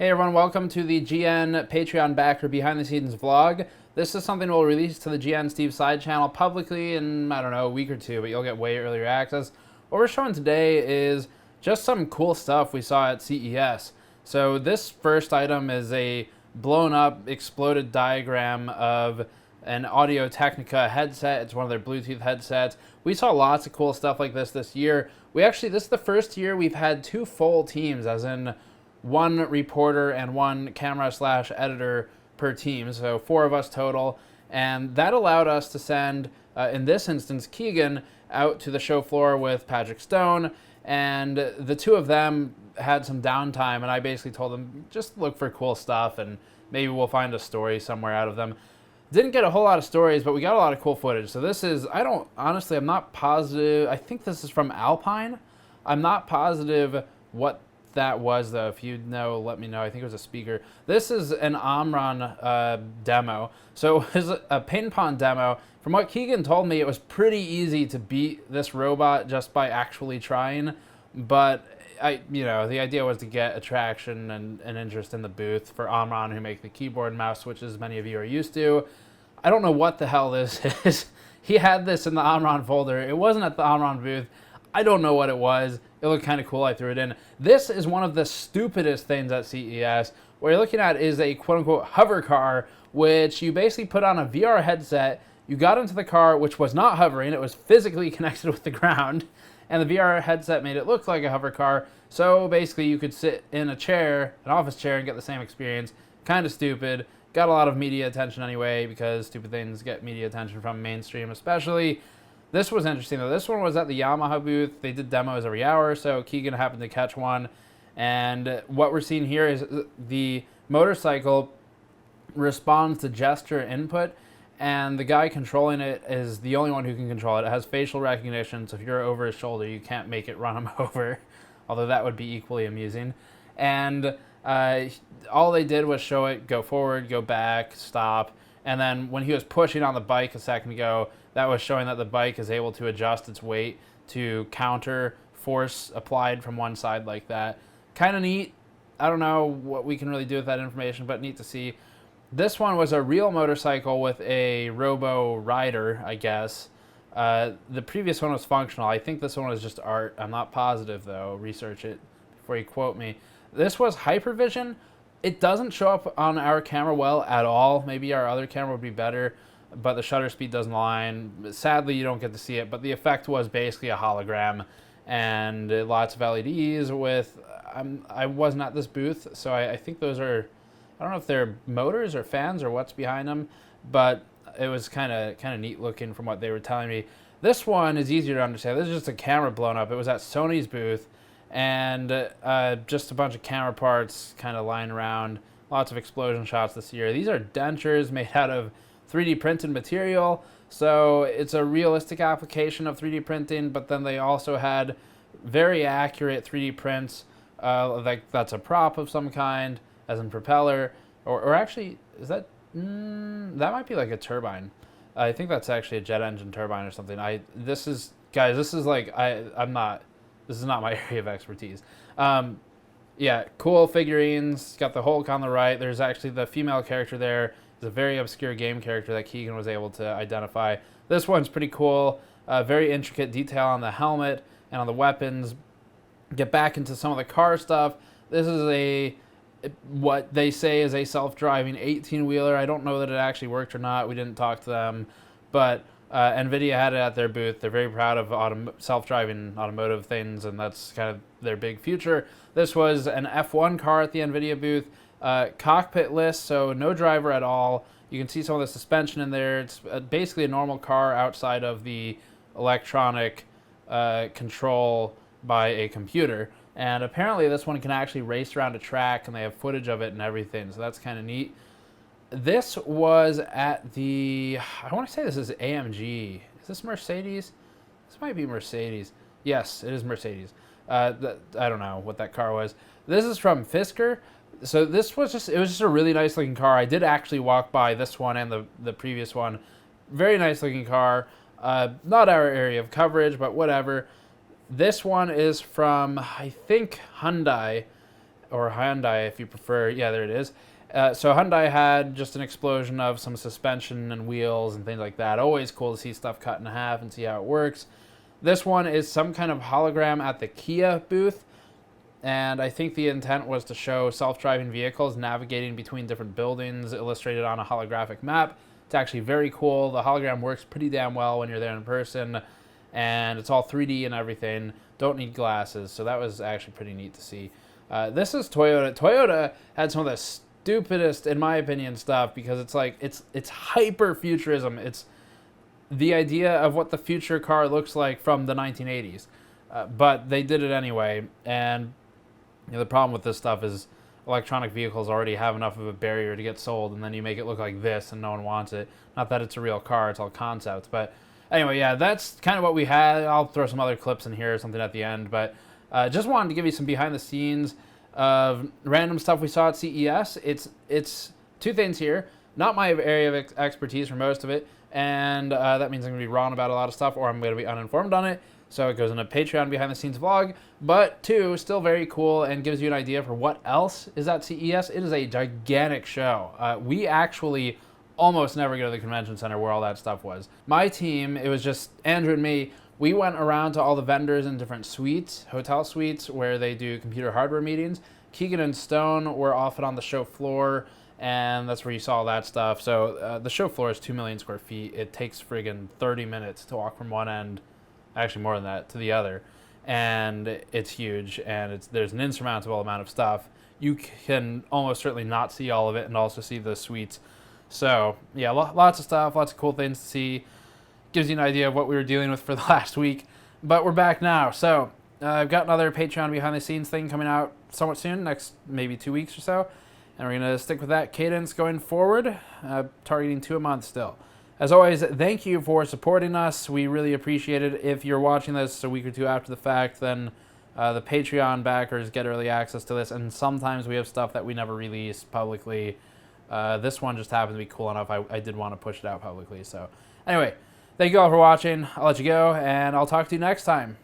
Hey everyone, welcome to the GN Patreon backer behind the scenes vlog. This is something we'll release to the GN Steve side channel publicly in, I don't know, a week or two, but you'll get way earlier access. What we're showing today is just some cool stuff we saw at CES. So this first item is a blown up, exploded diagram of an Audio-Technica headset. It's one of their Bluetooth headsets. We saw lots of cool stuff like this year. This is the first year we've had two full teams, as in one reporter and one camera/editor per team, so 4 of us total, and that allowed us to send, in this instance, Keegan out to the show floor with Patrick Stone, and the two of them had some downtime, and I basically told them, just look for cool stuff, and maybe we'll find a story somewhere out of them. Didn't get a whole lot of stories, but we got a lot of cool footage. So this is, I'm not positive, I think this is from Alpine. I'm not positive what that was, though. If you know, let me know. I think it was a speaker. This is an Omron demo. So it was a ping pong demo. From what Keegan told me, it was pretty easy to beat this robot just by actually trying. But the idea was to get attraction and interest in the booth for Omron, who make the keyboard and mouse switches many of you are used to. I don't know what the hell this is. He had this in the Omron folder. It wasn't at the Omron booth. I don't know what it was. It looked kind of cool. I threw it in. This is one of the stupidest things at CES. What you're looking at is a quote-unquote hover car, which you basically put on a VR headset. You got into the car, which was not hovering. It was physically connected with the ground. And the VR headset made it look like a hover car. So basically you could sit in a chair, an office chair, and get the same experience. Kind of stupid. Got a lot of media attention anyway, because stupid things get media attention from mainstream especially. This was interesting, though. This one was at the Yamaha booth. They did demos every hour, so Keegan happened to catch one. And what we're seeing here is the motorcycle responds to gesture input, and the guy controlling it is the only one who can control it. It has facial recognition, so if you're over his shoulder, you can't make it run him over, although that would be equally amusing. And all they did was show it go forward, go back, stop, and then when he was pushing on the bike a second ago, that was showing that the bike is able to adjust its weight to counter force applied from one side like that. Kind of neat. I don't know what we can really do with that information, but neat to see. This one was a real motorcycle with a robo rider, I guess. The previous one was functional. I think this one was just art. I'm not positive, though. Research it before you quote me. This was hypervision. It doesn't show up on our camera well at all. Maybe our other camera would be better, but the shutter speed doesn't align. Sadly, you don't get to see it, but the effect was basically a hologram and lots of LEDs with, I wasn't at this booth, so I think those are, I don't know if they're motors or fans or what's behind them, but it was kind of neat looking from what they were telling me. This one is easier to understand. This is just a camera blown up. It was at Sony's booth, and just a bunch of camera parts kind of lying around. Lots of explosion shots this year. These are dentures made out of 3D printed material, so it's a realistic application of 3D printing, but then they also had very accurate 3D prints, like that's a prop of some kind, as in propeller, or actually, is that, that might be like a turbine. I think that's actually a jet engine turbine or something. This is not my area of expertise. Yeah, cool figurines, got the Hulk on the right. There's actually the female character there. It's a very obscure game character that Keegan was able to identify. This one's pretty cool. Very intricate detail on the helmet and on the weapons. Get back into some of the car stuff. This is what they say is a self-driving 18-wheeler. I don't know that it actually worked or not. We didn't talk to them. But NVIDIA had it at their booth. They're very proud of self-driving automotive things, and that's kind of their big future. This was an F1 car at the NVIDIA booth. Cockpitless, so no driver at all. You can see some of the suspension in there. It's basically a normal car outside of the electronic control by a computer. And apparently this one can actually race around a track, and they have footage of it and everything, so that's kind of neat. This was at the, I want to say this is AMG. Is this Mercedes? This might be Mercedes. Yes, it is Mercedes. I don't know what that car was. This is from Fisker. So this was it was just a really nice looking car. I did actually walk by this one and the previous one. Very nice looking car. Not our area of coverage, but whatever. This one is from, I think, Hyundai. or Hyundai if you prefer. Yeah, there it is. So Hyundai had just an explosion of some suspension and wheels and things like that. Always cool to see stuff cut in half and see how it works. This one is some kind of hologram at the Kia booth, and I think the intent was to show self-driving vehicles navigating between different buildings illustrated on a holographic map. It's actually very cool. The hologram works pretty damn well when you're there in person, and it's all 3D and everything. Don't need glasses, so that was actually pretty neat to see. This is Toyota. Toyota had some of the stupidest, in my opinion, stuff, because it's like it's hyper futurism. It's the idea of what the future car looks like from the 1980s, but they did it anyway. And the problem with this stuff is electronic vehicles already have enough of a barrier to get sold, and then you make it look like this and no one wants it. Not that it's a real car, it's all concepts. But anyway, yeah, that's kind of what we had. I'll throw some other clips in here or something at the end, but just wanted to give you some behind the scenes of random stuff we saw at CES. It's two things here. Not my area of expertise for most of it, and that means I'm going to be wrong about a lot of stuff, or I'm going to be uninformed on it. So it goes in a Patreon behind the scenes vlog. But two, still very cool and gives you an idea for what else is at CES. It is a gigantic show. We actually almost never go to the convention center where all that stuff was. My team, it was just Andrew and me. We went around to all the vendors in different suites, hotel suites, where they do computer hardware meetings. Keegan and Stone were often on the show floor, and that's where you saw all that stuff. So the show floor is 2 million square feet. It takes friggin' 30 minutes to walk from one end, actually more than that, to the other. And it's huge, and there's an insurmountable amount of stuff. You can almost certainly not see all of it and also see the suites. So, yeah, lots of stuff, lots of cool things to see. Gives you an idea of what we were dealing with for the last week. But we're back now. So, I've got another Patreon behind-the-scenes thing coming out somewhat soon, next maybe 2 weeks or so. And we're going to stick with that cadence going forward, targeting 2 a month still. As always, thank you for supporting us. We really appreciate it. If you're watching this a week or two after the fact, then the Patreon backers get early access to this. And sometimes we have stuff that we never release publicly. This one just happened to be cool enough. I did want to push it out publicly. So anyway, thank you all for watching. I'll let you go, and I'll talk to you next time.